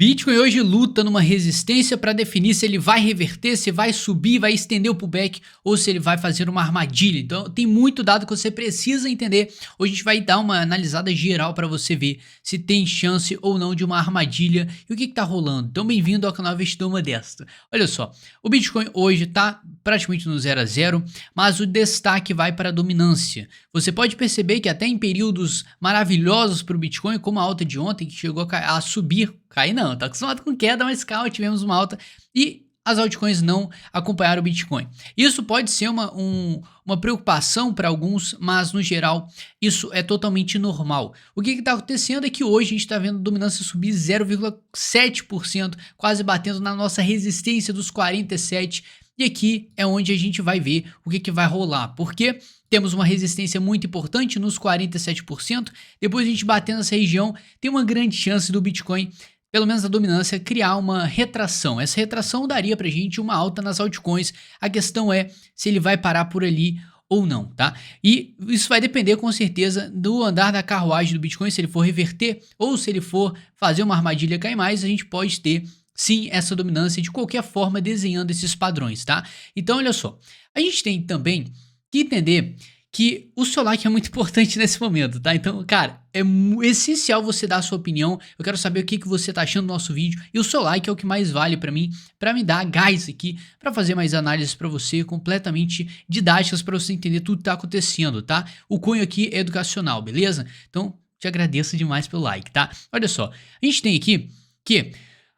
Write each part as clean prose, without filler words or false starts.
Bitcoin hoje luta numa resistência para definir se ele vai reverter, se vai subir, vai estender o pullback ou se ele vai fazer uma armadilha. Então tem muito dado que você precisa entender. Hoje a gente vai dar uma analisada geral para você ver se tem chance ou não de uma armadilha e o que está rolando. Então bem-vindo ao canal Investidor Modesto. Olha só, o Bitcoin hoje está praticamente no 0 a 0, mas o destaque vai para a dominância. Você pode perceber que até em períodos maravilhosos para o Bitcoin, como a alta de ontem que chegou a subir, cair não, tá acostumado com queda, mas calma, tivemos uma alta e as altcoins não acompanharam o Bitcoin. Isso pode ser uma preocupação para alguns, mas no geral isso é totalmente normal. O que está acontecendo é que hoje a gente está vendo a dominância subir 0,7%, quase batendo na nossa resistência dos 47%, e aqui é onde a gente vai ver o que vai rolar, porque temos uma resistência muito importante nos 47%, depois a gente bater nessa região, tem uma grande chance do Bitcoin, pelo menos a dominância, criar uma retração. Essa retração daria pra gente uma alta nas altcoins. A questão é se ele vai parar por ali ou não, tá? E isso vai depender com certeza do andar da carruagem do Bitcoin, se ele for reverter ou se ele for fazer uma armadilha cair mais, a gente pode ter sim essa dominância de qualquer forma desenhando esses padrões, tá? Então olha só, a gente tem também que entender que o seu like é muito importante nesse momento, tá? Então, cara, é essencial você dar a sua opinião. Eu quero saber o que você tá achando do nosso vídeo. E o seu like é o que mais vale pra mim, pra me dar gás aqui, pra fazer mais análises pra você, completamente didáticas pra você entender tudo que tá acontecendo, tá? O cunho aqui é educacional, beleza? Então, te agradeço demais pelo like, tá? Olha só, a gente tem aqui que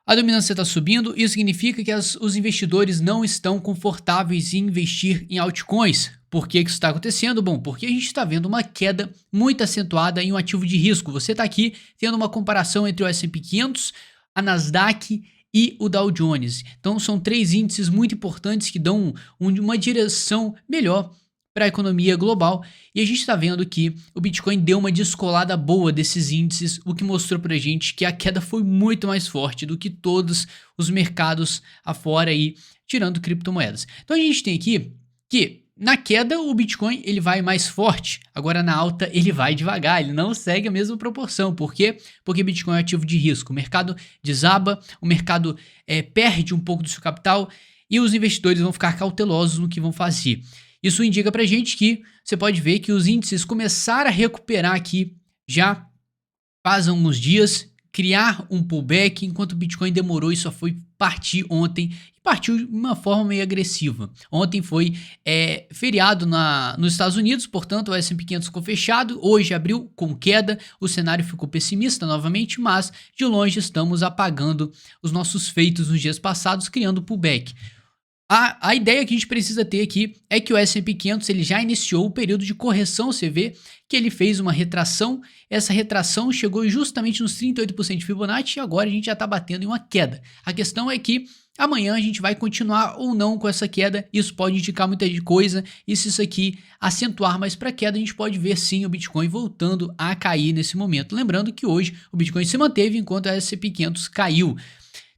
a dominância está subindo, isso significa que os investidores não estão confortáveis em investir em altcoins. Por que isso está acontecendo? Bom, porque a gente está vendo uma queda muito acentuada em um ativo de risco. Você está aqui tendo uma comparação entre o S&P 500, a Nasdaq e o Dow Jones. Então são três índices muito importantes que dão uma direção melhor para a economia global, e a gente está vendo que o Bitcoin deu uma descolada boa desses índices, o que mostrou para a gente que a queda foi muito mais forte do que todos os mercados afora aí, tirando criptomoedas. Então a gente tem aqui que na queda o Bitcoin ele vai mais forte, agora na alta ele vai devagar, ele não segue a mesma proporção. Por quê? Porque Bitcoin é um ativo de risco, o mercado desaba, o mercado perde um pouco do seu capital e os investidores vão ficar cautelosos no que vão fazer. Isso indica pra gente que você pode ver que os índices começaram a recuperar aqui já faz alguns dias, criar um pullback, enquanto o Bitcoin demorou e só foi partir ontem, e partiu de uma forma meio agressiva. Ontem foi feriado nos Estados Unidos, portanto o S&P 500 ficou fechado, hoje abriu com queda, o cenário ficou pessimista novamente, mas de longe estamos apagando os nossos feitos nos dias passados, criando pullback. A ideia que a gente precisa ter aqui é que o S&P 500 ele já iniciou o período de correção. Você vê que ele fez uma retração, essa retração chegou justamente nos 38% de Fibonacci e agora a gente já está batendo em uma queda. A questão é que amanhã a gente vai continuar ou não com essa queda, isso pode indicar muita coisa, e se isso aqui acentuar mais para queda, a gente pode ver sim o Bitcoin voltando a cair nesse momento. Lembrando que hoje o Bitcoin se manteve enquanto o S&P 500 caiu.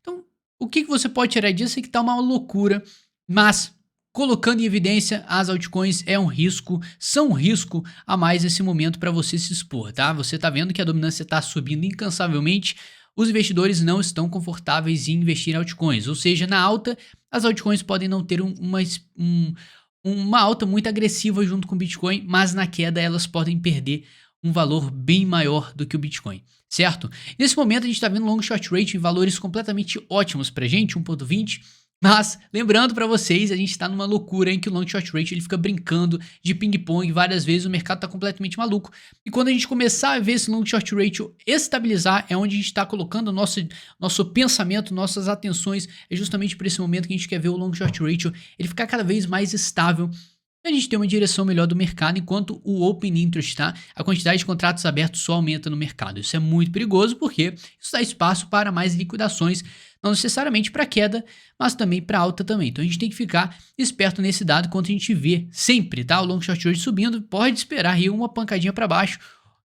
Então, o que você pode tirar disso é que está uma loucura, mas colocando em evidência as altcoins é um risco, são um risco a mais nesse momento para você se expor, tá? Você tá vendo que a dominância está subindo incansavelmente, os investidores não estão confortáveis em investir em altcoins, ou seja, na alta as altcoins podem não ter uma alta muito agressiva junto com o Bitcoin, mas na queda elas podem perder um valor bem maior do que o Bitcoin, certo? Nesse momento a gente está vendo long short rate em valores completamente ótimos pra gente, 1.20, mas, lembrando para vocês, a gente está numa loucura em que o long short rate ele fica brincando de ping-pong várias vezes, o mercado está completamente maluco. E quando a gente começar a ver esse long short rate estabilizar, é onde a gente está colocando o nosso pensamento, nossas atenções, é justamente por esse momento que a gente quer ver o long short rate ele ficar cada vez mais estável. A gente tem uma direção melhor do mercado, enquanto o Open Interest, tá? A quantidade de contratos abertos só aumenta no mercado. Isso é muito perigoso porque isso dá espaço para mais liquidações, não necessariamente para queda, mas também para alta também. Então a gente tem que ficar esperto nesse dado quando a gente vê sempre, tá? O long short rate subindo, pode esperar aí uma pancadinha para baixo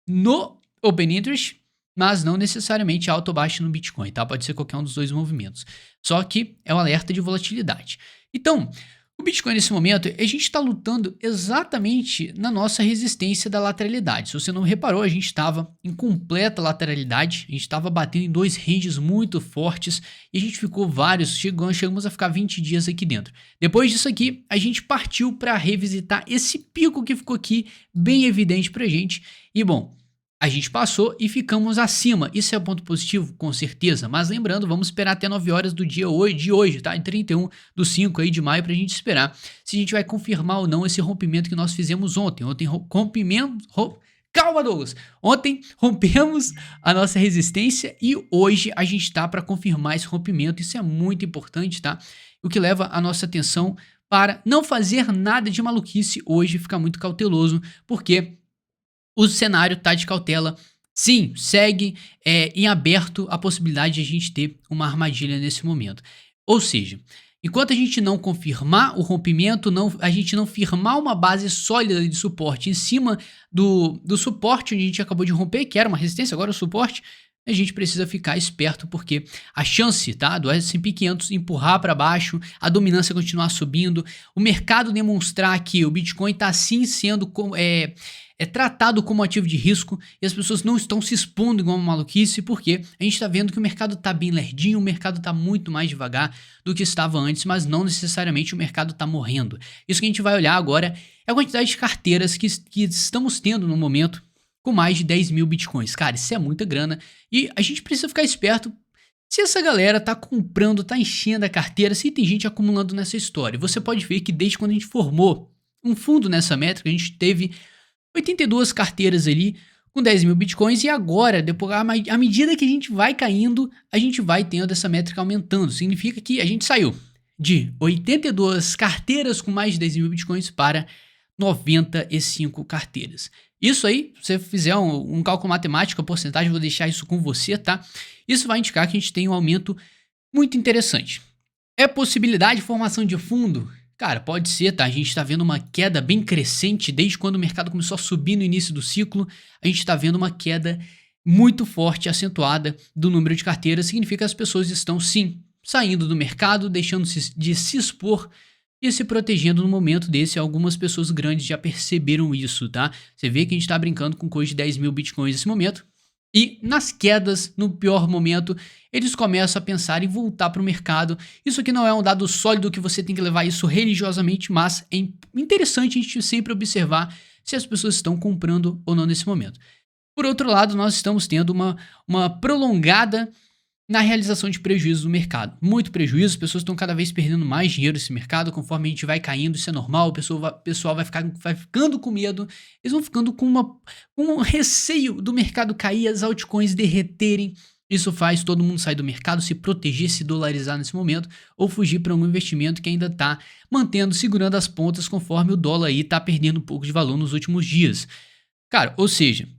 no Open Interest, mas não necessariamente alto ou baixo no Bitcoin, tá? Pode ser qualquer um dos dois movimentos. Só que é um alerta de volatilidade. Então, O Bitcoin nesse momento, a gente está lutando exatamente na nossa resistência da lateralidade. Se você não reparou, a gente estava em completa lateralidade, a gente estava batendo em dois ranges muito fortes e a gente ficou chegamos a ficar 20 dias aqui dentro. Depois disso aqui, a gente partiu para revisitar esse pico que ficou aqui bem evidente para a gente e bom, a gente passou e ficamos acima. Isso é um ponto positivo? Com certeza. Mas lembrando, vamos esperar até 9 horas do dia de hoje, tá? Em 31/5 aí de maio pra gente esperar se a gente vai confirmar ou não esse rompimento que nós fizemos ontem. Calma, Douglas! Ontem rompemos a nossa resistência e hoje a gente tá para confirmar esse rompimento. Isso é muito importante, tá? O que leva a nossa atenção para não fazer nada de maluquice hoje, ficar muito cauteloso, porque o cenário tá de cautela. Sim, segue em aberto a possibilidade de a gente ter uma armadilha nesse momento. Ou seja, enquanto a gente não confirmar o rompimento, a gente não firmar uma base sólida de suporte em cima do suporte onde a gente acabou de romper, que era uma resistência, agora o suporte, a gente precisa ficar esperto porque a chance, tá, do S&P 500 empurrar para baixo, a dominância continuar subindo, o mercado demonstrar que o Bitcoin está sim sendo tratado como ativo de risco e as pessoas não estão se expondo igual uma maluquice porque a gente está vendo que o mercado está bem lerdinho, o mercado está muito mais devagar do que estava antes, mas não necessariamente o mercado está morrendo. Isso que a gente vai olhar agora é a quantidade de carteiras que estamos tendo no momento com mais de 10 mil bitcoins. Cara, isso é muita grana e a gente precisa ficar esperto se essa galera tá comprando, tá enchendo a carteira, se tem gente acumulando nessa história. Você pode ver que desde quando a gente formou um fundo nessa métrica, a gente teve 82 carteiras ali com 10 mil bitcoins e agora, depois, à medida que a gente vai caindo, a gente vai tendo essa métrica aumentando. Significa que a gente saiu de 82 carteiras com mais de 10 mil bitcoins para 95 carteiras. Isso aí, se você fizer um cálculo matemático, a porcentagem, vou deixar isso com você, tá? Isso vai indicar que a gente tem um aumento muito interessante. É possibilidade de formação de fundo? Cara, pode ser, tá? A gente tá vendo uma queda bem crescente desde quando o mercado começou a subir no início do ciclo. A gente tá vendo uma queda muito forte, acentuada do número de carteiras. Significa que as pessoas estão, sim, saindo do mercado, deixando de se expor e se protegendo no momento desse. Algumas pessoas grandes já perceberam isso, tá? Você vê que a gente tá brincando com coisa de 10 mil bitcoins nesse momento. E nas quedas, no pior momento, eles começam a pensar em voltar para o mercado. Isso aqui não é um dado sólido que você tem que levar isso religiosamente, mas é interessante a gente sempre observar se as pessoas estão comprando ou não nesse momento. Por outro lado, nós estamos tendo uma prolongada na realização de prejuízos do mercado. Muito prejuízo, as pessoas estão cada vez perdendo mais dinheiro nesse mercado, conforme a gente vai caindo, isso é normal, o pessoal vai ficando com medo, eles vão ficando com um receio do mercado cair, as altcoins derreterem. Isso faz todo mundo sair do mercado, se proteger, se dolarizar nesse momento, ou fugir para algum investimento que ainda está segurando as pontas, conforme o dólar aí está perdendo um pouco de valor nos últimos dias. Cara, ou seja,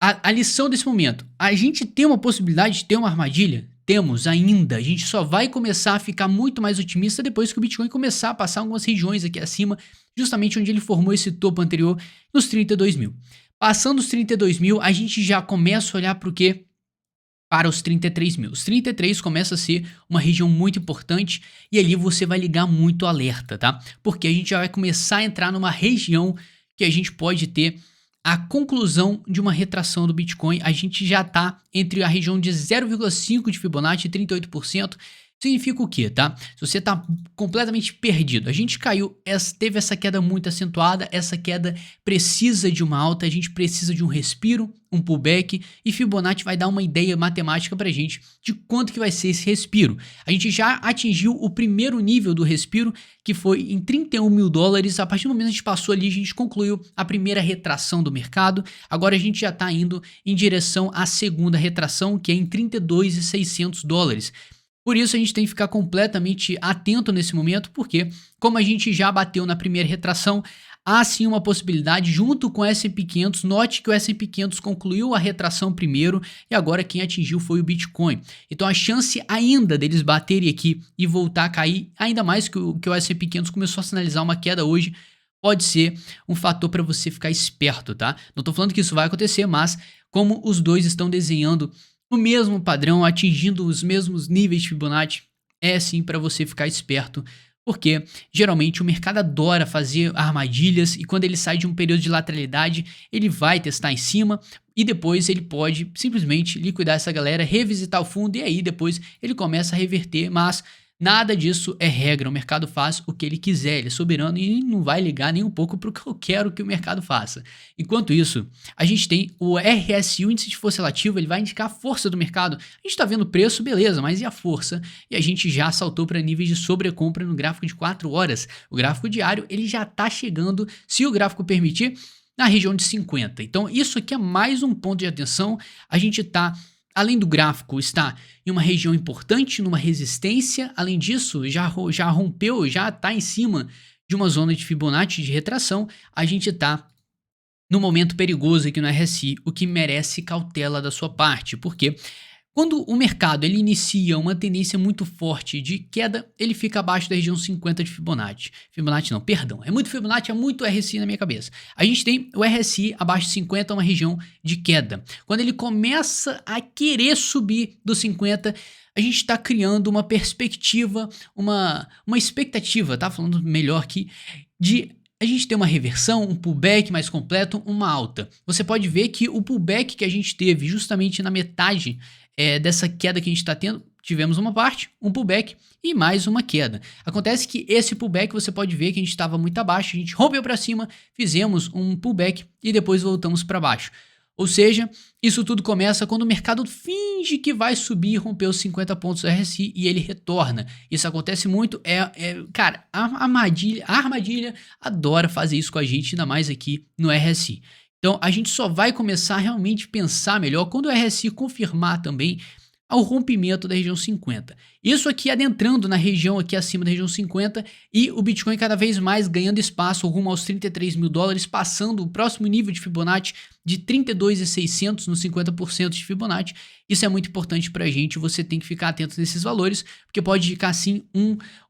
a lição desse momento, a gente tem uma possibilidade de ter uma armadilha? Temos ainda, a gente só vai começar a ficar muito mais otimista depois que o Bitcoin começar a passar algumas regiões aqui acima, justamente onde ele formou esse topo anterior, nos 32 mil. Passando os 32 mil, a gente já começa a olhar para o quê? Para os 33 mil. Os 33 começa a ser uma região muito importante e ali você vai ligar muito alerta, tá? Porque a gente já vai começar a entrar numa região que a gente pode ter a conclusão de uma retração do Bitcoin. A gente já está entre a região de 0,5 de Fibonacci e 38%. Significa o quê, tá? Se você está completamente perdido, a gente caiu, teve essa queda muito acentuada, essa queda precisa de uma alta, a gente precisa de um respiro, um pullback, e Fibonacci vai dar uma ideia matemática pra gente de quanto que vai ser esse respiro. A gente já atingiu o primeiro nível do respiro, que foi em 31 mil dólares, a partir do momento que a gente passou ali, a gente concluiu a primeira retração do mercado, agora a gente já está indo em direção à segunda retração, que é em 32.600 dólares. Por isso a gente tem que ficar completamente atento nesse momento, porque como a gente já bateu na primeira retração, há sim uma possibilidade junto com o S&P 500, note que o S&P 500 concluiu a retração primeiro e agora quem atingiu foi o Bitcoin. Então a chance ainda deles baterem aqui e voltar a cair, ainda mais que o S&P 500 começou a sinalizar uma queda hoje, pode ser um fator para você ficar esperto, tá? Não tô falando que isso vai acontecer, mas como os dois estão desenhando o mesmo padrão, atingindo os mesmos níveis de Fibonacci, é sim para você ficar esperto, Porque geralmente o mercado adora fazer armadilhas e quando ele sai de um período de lateralidade, ele vai testar em cima e depois ele pode simplesmente liquidar essa galera, revisitar o fundo e aí depois ele começa a reverter, mas nada disso é regra, o mercado faz o que ele quiser, ele é soberano e não vai ligar nem um pouco para o que eu quero que o mercado faça. Enquanto isso, a gente tem o RSI, o índice de força relativa, ele vai indicar a força do mercado. A gente está vendo o preço, beleza, mas e a força? E a gente já saltou para níveis de sobrecompra no gráfico de 4 horas. O gráfico diário, ele já está chegando, se o gráfico permitir, na região de 50. Então isso aqui é mais um ponto de atenção, a gente está... Além do gráfico está em uma região importante, numa resistência, além disso já rompeu, já está em cima de uma zona de Fibonacci de retração, a gente está no momento perigoso aqui no RSI, o que merece cautela da sua parte, porque quando o mercado ele inicia uma tendência muito forte de queda, ele fica abaixo da região 50 de Fibonacci. Fibonacci não, perdão, é muito Fibonacci, é muito RSI na minha cabeça. A gente tem o RSI abaixo de 50, uma região de queda. Quando ele começa a querer subir dos 50, a gente está criando uma perspectiva, uma expectativa, tá falando melhor aqui, de a gente ter uma reversão, um pullback mais completo, uma alta. Você pode ver que o pullback que a gente teve justamente na metade dessa queda que a gente está tendo, tivemos uma parte, um pullback e mais uma queda. Acontece que esse pullback você pode ver que a gente estava muito abaixo, a gente rompeu para cima, fizemos um pullback e depois voltamos para baixo. Ou seja, isso tudo começa quando o mercado finge que vai subir e romper os 50 pontos do RSI e ele retorna. Isso acontece muito, cara, a armadilha adora fazer isso com a gente, ainda mais aqui no RSI. Então a gente só vai começar a realmente pensar melhor quando o RSI confirmar também ao rompimento da região 50. Isso aqui adentrando na região aqui acima da região 50 e o Bitcoin cada vez mais ganhando espaço rumo aos 33 mil dólares, passando o próximo nível de Fibonacci de 32.600 nos 50% de Fibonacci. Isso é muito importante para a gente, você tem que ficar atento nesses valores, porque pode indicar sim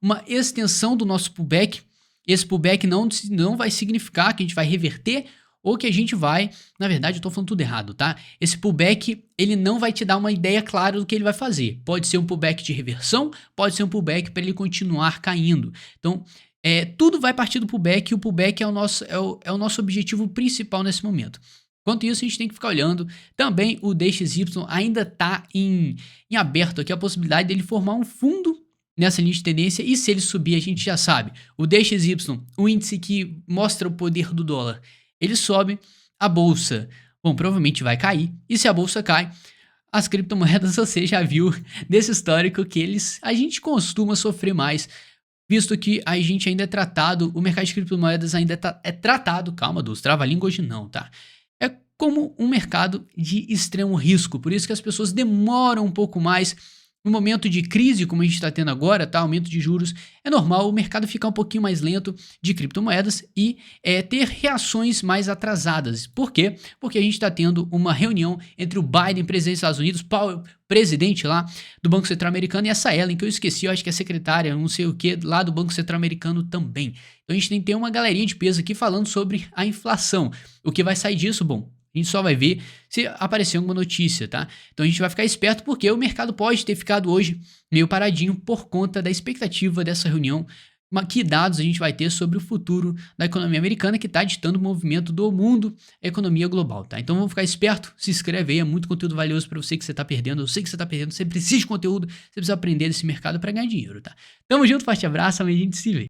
uma extensão do nosso pullback. Esse pullback não vai significar que a gente vai reverter ou que a gente vai, na verdade eu tô falando tudo errado, tá? Esse pullback, ele não vai te dar uma ideia clara do que ele vai fazer. Pode ser um pullback de reversão, pode ser um pullback para ele continuar caindo. Então, tudo vai partir do pullback e o pullback é o nosso objetivo principal nesse momento. Enquanto isso, a gente tem que ficar olhando. Também o DXY ainda tá em aberto aqui a possibilidade dele formar um fundo nessa linha de tendência e se ele subir, a gente já sabe. O DXY, o índice que mostra o poder do dólar, ele sobe, a bolsa, bom, provavelmente vai cair, e se a bolsa cai, as criptomoedas, você já viu desse histórico que a gente costuma sofrer mais, visto que a gente ainda é tratado, o mercado de criptomoedas ainda é tratado, calma, dos trava-língua hoje não, tá? É como um mercado de extremo risco, por isso que as pessoas demoram um pouco mais. No momento de crise, como a gente está tendo agora, tá? Aumento de juros, é normal o mercado ficar um pouquinho mais lento de criptomoedas e ter reações mais atrasadas. Por quê? Porque a gente está tendo uma reunião entre o Biden, presidente dos Estados Unidos, presidente lá do Banco Central Americano, e essa Ellen, que eu esqueci, eu acho que é secretária, não sei o que, lá do Banco Central Americano também. Então a gente tem que ter uma galerinha de peso aqui falando sobre a inflação. O que vai sair disso? Bom, a gente só vai ver se aparecer alguma notícia, tá? Então a gente vai ficar esperto porque o mercado pode ter ficado hoje meio paradinho por conta da expectativa dessa reunião. Que dados a gente vai ter sobre o futuro da economia americana que está ditando o movimento do mundo, a economia global, tá? Então vamos ficar esperto, se inscreve aí, é muito conteúdo valioso para você que você está perdendo, eu sei que você está perdendo, você precisa de conteúdo, você precisa aprender desse mercado para ganhar dinheiro, tá? Tamo junto, forte abraço, amanhã a gente se vê.